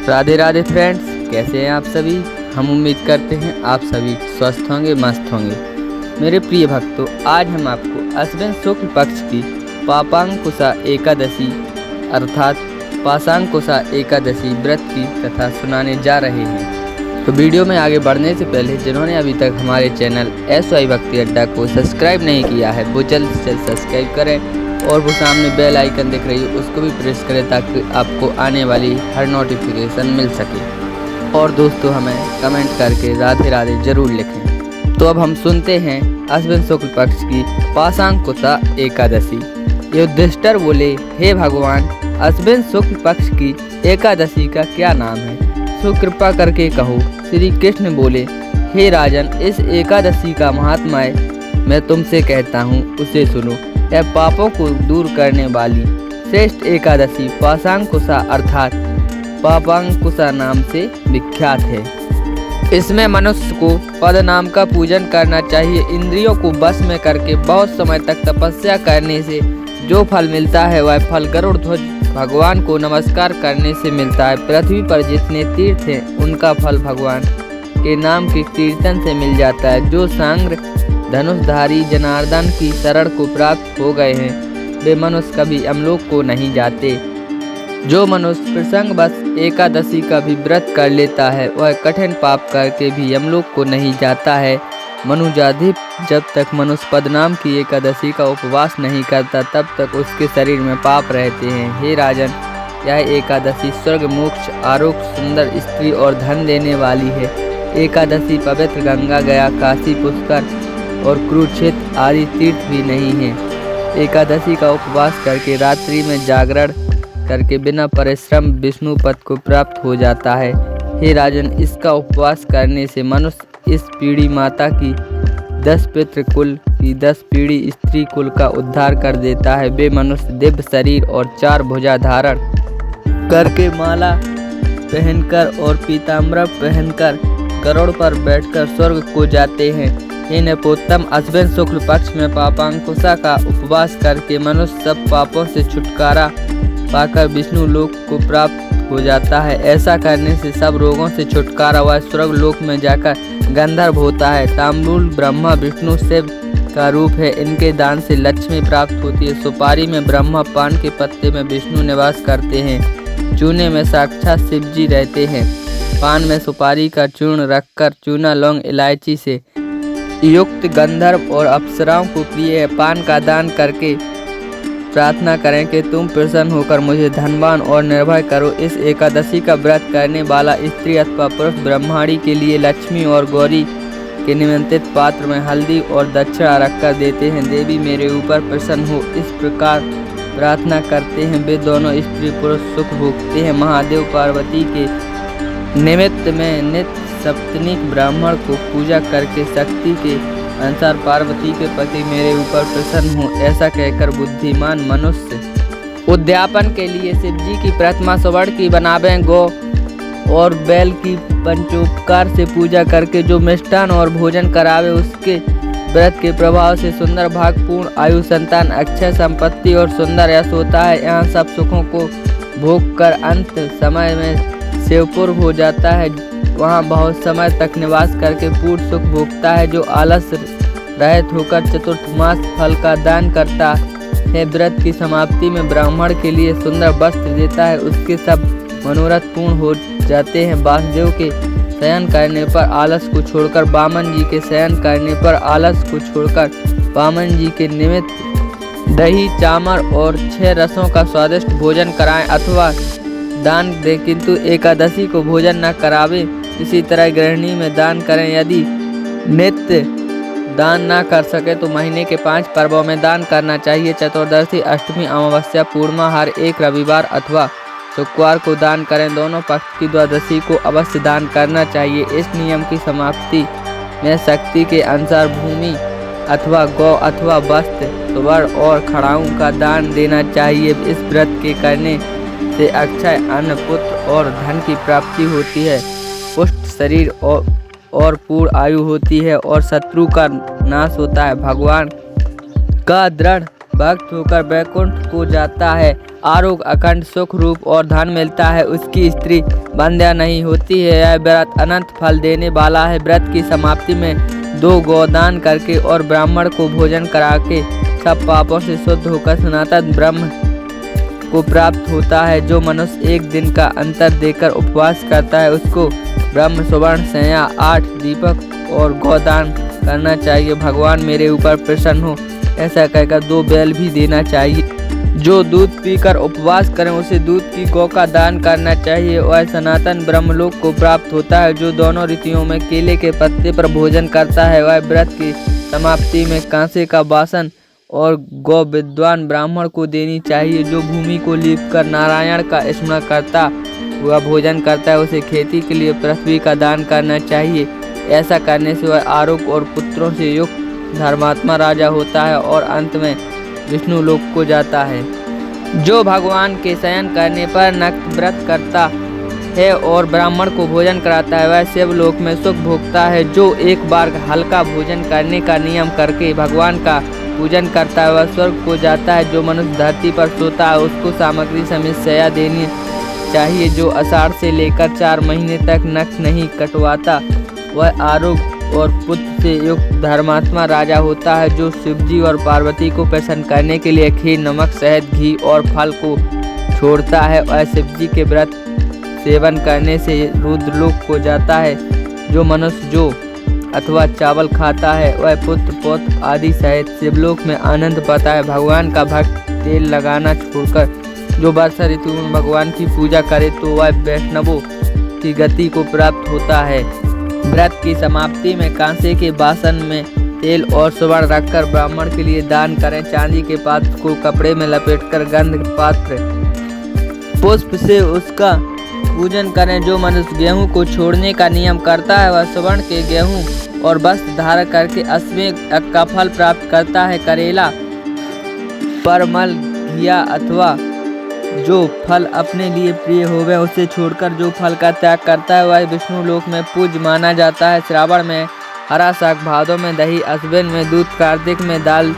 Radhe Radhe friends, कैसे हैं आप सभी। हम उम्मीद करते हैं आप सभी स्वस्थ होंगे, मस्त होंगे। मेरे प्रिय भक्तों, आज हम आपको अश्विन शुक्ल पक्ष की पापांकुशा एकादशी अर्थात पाशांकुशा एकादशी व्रत की कथा सुनाने जा रहे हैं। तो वीडियो में आगे बढ़ने से पहले जिन्होंने अभी तक हमारे चैनल SY भक्ति अड्डा को सब्सक्राइब नहीं किया है वो जल्द से जल्द सब्सक्राइब करें और वो सामने बेल आइकन दिख रही है उसको भी प्रेस करें ताकि आपको आने वाली हर नोटिफिकेशन मिल सके। और दोस्तों, हमें कमेंट करके राधे राधे जरूर लिखें। तो अब हम सुनते हैं अश्विन शुक्ल पक्ष की पाशांकुशा एकादशी। युधिष्ठिर बोले, हे भगवान, अश्विन शुक्ल पक्ष की एकादशी का क्या नाम है, सो कृपा करके कहो। श्री कृष्ण बोले, हे राजन, इस एकादशी का महात्म्य मैं तुमसे कहता हूँ, उसे सुनो। यह पापों को दूर करने वाली श्रेष्ठ एकादशी पाशांकुशा अर्थात पापांकुशा नाम से विख्यात है। इसमें मनुष्य को पद नाम का पूजन करना चाहिए। इंद्रियों को वश में करके बहुत समय तक तपस्या करने से जो फल मिलता है वह फल गरुड़ ध्वज भगवान को नमस्कार करने से मिलता है। पृथ्वी पर जितने तीर्थ हैं उनका फल भगवान के नाम के कीर्तन से मिल जाता है। जो सांग्र धनुषधारी जनार्दन की शरण को प्राप्त हो गए हैं वे मनुष्य कभी यमलोक को नहीं जाते। जो मनुष्य प्रसंगवश एकादशी का भी व्रत कर लेता है वह कठिन पाप करके भी यमलोक को नहीं जाता है। मनुजाधिप जब तक मनुष्य पद नाम की एकादशी का उपवास नहीं करता तब तक उसके शरीर में पाप रहते हैं। हे राजन, यह एकादशी स्वर्ग, मोक्ष, आरोग्य, सुंदर स्त्री और धन देने वाली है। एकादशी पवित्र गंगा, गया, काशी, पुष्कर और कुरुक्षेत्र आदि तीर्थ भी नहीं है। एकादशी का उपवास करके रात्रि में जागरण करके बिना परिश्रम विष्णु पद को प्राप्त हो जाता है। हे राजन, इसका उपवास करने से मनुष्य इस पीढ़ी माता की 10 पितृ कुल की 10 पीढ़ी स्त्री कुल का उद्धार कर देता है। वे मनुष्य दिव्य शरीर और 4 भुजा धारण करके माला पहनकर और पीताम्बर पहनकर गरुड़ पर बैठकर स्वर्ग को जाते हैं। हे नपोत्तम, अश्विन शुक्ल पक्ष में पापांकुशा का उपवास करके मनुष्य सब पापों से छुटकारा पाकर विष्णु लोक को प्राप्त हो जाता है। ऐसा करने से सब रोगों से छुटकारा वह स्वर्ग लोक में जाकर गंधर्व होता है। तांबूल ब्रह्मा विष्णु शिव का रूप है। इनके दान से लक्ष्मी प्राप्त होती है। सुपारी में ब्रह्मा, पान के पत्ते में विष्णु निवास करते हैं। चूने में साक्षात शिव जी रहते हैं। पान में सुपारी का चूर्ण रखकर चूना, लौंग, इलायची से युक्त गंधर्व और अप्सराओं को प्रिय है। पान का दान करके प्रार्थना करें कि तुम प्रसन्न होकर मुझे धनवान और निर्भय करो। इस एकादशी का व्रत करने वाला स्त्री अथवा पुरुष ब्रह्माणी के लिए लक्ष्मी और गौरी के निमंत्रित पात्र में हल्दी और दक्षिणा रखकर देते हैं। देवी मेरे ऊपर प्रसन्न हो, इस प्रकार प्रार्थना करते हैं। वे दोनों स्त्री पुरुष सुख भोगते हैं। महादेव पार्वती के निमित्त में नित्य सप्तनिक ब्राह्मण को पूजा करके शक्ति के अनुसार पार्वती के पति मेरे ऊपर प्रसन्न हो, ऐसा कहकर बुद्धिमान मनुष्य उद्यापन के लिए शिव जी की प्रतिमा स्वर्ण की बनावें। गौ और बैल की पंचोपकार से पूजा करके जो मिष्ठान और भोजन करावे उसके व्रत के प्रभाव से सुंदर भागपूर्ण आयु, संतान, अक्षय संपत्ति और सुंदर यश होता है। यहाँ सब सुखों को भोग कर अंत समय में शिवपुर हो जाता है। वहाँ बहुत समय तक निवास करके पूर्ण सुख भोगता है। जो आलस रहित होकर चतुर्थ मास फल का दान करता है, व्रत की समाप्ति में ब्राह्मण के लिए सुंदर वस्त्र देता है, उसके सब मनोरथ पूर्ण हो जाते हैं। वासुदेव के शयन करने पर आलस को छोड़कर वामन जी के शयन करने पर आलस को छोड़कर वामन जी के निमित्त दही, चामर और 6 रसों का स्वादिष्ट भोजन कराएं अथवा दान दे, किंतु एकादशी को भोजन न करावे। इसी तरह गृहिणी में दान करें। यदि नित्य दान ना कर सके तो महीने के 5 पर्वों में दान करना चाहिए। चतुर्दशी, अष्टमी, अमावस्या, पूर्णिमा, हर एक रविवार अथवा शुक्रवार को दान करें। दोनों पक्ष की द्वादशी को अवश्य दान करना चाहिए। इस नियम की समाप्ति में शक्ति के अनुसार भूमि अथवा गौ अथवा वस्त्र, स्वर्ण और खड़ाऊं का दान देना चाहिए। इस व्रत के करने से अक्षय अन्न, पुत्र और धन की प्राप्ति होती है। पुष्ट शरीर और पूर्ण आयु होती है और शत्रु का नाश होता है। भगवान का दृढ़ भक्त होकर वैकुंठ को जाता है। आरोग्य, अखंड सुख, रूप और धन मिलता है। उसकी स्त्री बंध्या नहीं होती है। यह व्रत अनंत फल देने वाला है। व्रत की समाप्ति में 2 गोदान करके और ब्राह्मण को भोजन करा के सब पापों से शुद्ध होकर सनातन ब्रह्म को प्राप्त होता है। जो मनुष्य 1 दिन का अंतर देकर उपवास करता है उसको ब्रह्म सुवर्ण संज्ञा 8 दीपक और गोदान करना चाहिए। भगवान मेरे ऊपर प्रसन्न हो ऐसा कहकर 2 बैल भी देना चाहिए। जो दूध पीकर उपवास करें उसे दूध की गौ का दान करना चाहिए। वह सनातन ब्रह्मलोक को प्राप्त होता है। जो दोनों ऋतुओं में केले के पत्ते पर भोजन करता है वह व्रत की समाप्ति में कांसे का बासन और गौ विद्वान ब्राह्मण को देनी चाहिए। जो भूमि को लीप कर नारायण का स्मरण करता हुआ भोजन करता है उसे खेती के लिए पृथ्वी का दान करना चाहिए। ऐसा करने से वह आरोग्य और पुत्रों से युक्त धर्मात्मा राजा होता है और अंत में विष्णु लोक को जाता है। जो भगवान के शयन करने पर नक्त व्रत करता है और ब्राह्मण को भोजन कराता है वह शिवलोक में सुख भोगता है। जो एक बार हल्का भोजन करने का नियम करके भगवान का पूजन करता है वह स्वर्ग को जाता है। जो मनुष्य धरती पर सोता है उसको सामग्री समेत शय्या देनी चाहिए। जो आषाढ़ से लेकर 4 महीने तक नख नहीं कटवाता वह आरोग्य और पुत्र से युक्त धर्मात्मा राजा होता है। जो शिवजी और पार्वती को प्रसन्न करने के लिए खीर, नमक, शहद, घी और फल को छोड़ता है वह शिवजी के व्रत सेवन करने से रुद्रलोक को जाता है। जो मनुष्य जौ अथवा चावल खाता है वह पुत्र पौत्र आदि सहित शिवलोक में आनंद पाता है। भगवान का भक्त तेल लगाना छोड़कर जो वर्षा ऋतु में भगवान की पूजा करे तो वह वैष्णवों की गति को प्राप्त होता है। व्रत की समाप्ति में कांसे के बासन में तेल और सुवर्ण रखकर ब्राह्मण के लिए दान करें। चांदी के पात्र को कपड़े में लपेटकर गंध पात्र पुष्प से उसका पूजन करें। जो मनुष्य गेहूं को छोड़ने का नियम करता है वह सुवर्ण के गेहूं और वस्त्र धारण करके अश्वमेध का फल प्राप्त करता है। करेला, परमल, घिया अथवा जो फल अपने लिए प्रिय होवे उसे छोड़कर जो फल का त्याग करता है वह विष्णु लोक में पूज्य माना जाता है। श्रावण में हरा साग, भादों में दही, अश्विन में दूध, कार्तिक में दाल,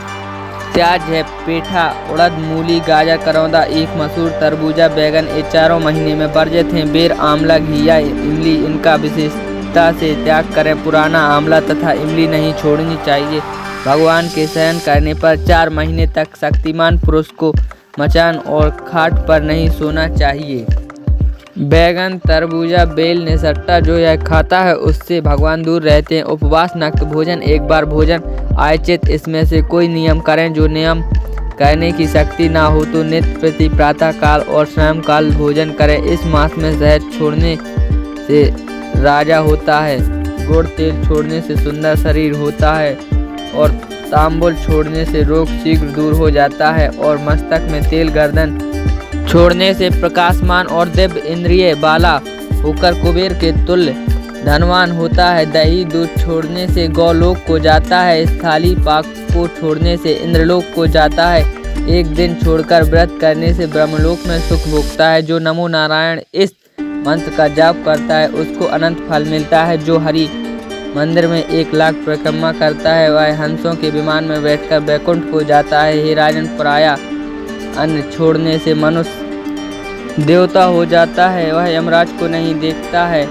प्याज है, पेठा, उड़द, मूली, गाजर, करौंदा, ईख, मसूर, तरबूजा, बैगन ये 4 महीने में वर्जित हैं। बेर, आंवला, घिया, इमली इनका विशेषता से त्याग करें। पुराना आंवला तथा इमली नहीं छोड़नी चाहिए। भगवान के शयन करने पर 4 महीने तक शक्तिमान पुरुष को मचान और खाट पर नहीं सोना चाहिए। बैगन, तरबूजा, बेल, निसट्टा जो यह खाता है उससे भगवान दूर रहते हैं। उपवास, नक्त भोजन, एक बार भोजन, आयचित इसमें से कोई नियम करें। जो नियम करने की शक्ति ना हो तो नित्य प्रति प्रातः काल और शाम काल भोजन करें। इस मास में शहद छोड़ने से राजा होता है, गुड़ तेल छोड़ने से सुंदर शरीर होता है और तांबुल छोड़ने से रोग शीघ्र दूर हो जाता है और मस्तक में तेल, गर्दन छोड़ने से प्रकाशमान और दिव्य इंद्रिय वाला होकर कुबेर के तुल्य धनवान होता है। दही दूध छोड़ने से गौलोक को जाता है। स्थाली पाक को छोड़ने से इंद्रलोक को जाता है। एक दिन छोड़कर व्रत करने से ब्रह्मलोक में सुख भोगता है। जो नमो नारायण इस मंत्र का जाप करता है उसको अनंत फल मिलता है। जो हरि मंदिर में 1 लाख परिक्रमा करता है वह हंसों के विमान में बैठकर वैकुंठ को जाता है। हे राजन, पराया अन्न छोड़ने से मनुष्य देवता हो जाता है। वह यमराज को नहीं देखता है।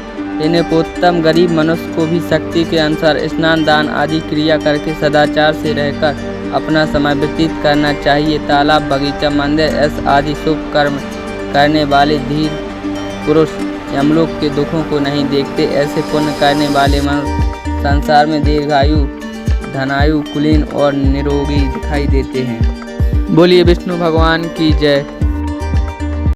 इन्हें पोत्तम गरीब मनुष्य को भी शक्ति के अनुसार स्नान, दान आदि क्रिया करके सदाचार से रहकर अपना समय व्यतीत करना चाहिए। तालाब, बगीचा, मंदिर ऐसे आदि शुभ कर्म करने वाले धीर पुरुष यमलोक के दुखों को नहीं देखते। ऐसे पुण्य करने वाले मनुष्य संसार में दीर्घायु, धनायु, कुलीन और निरोगी दिखाई देते हैं। बोलिए विष्णु भगवान की जय।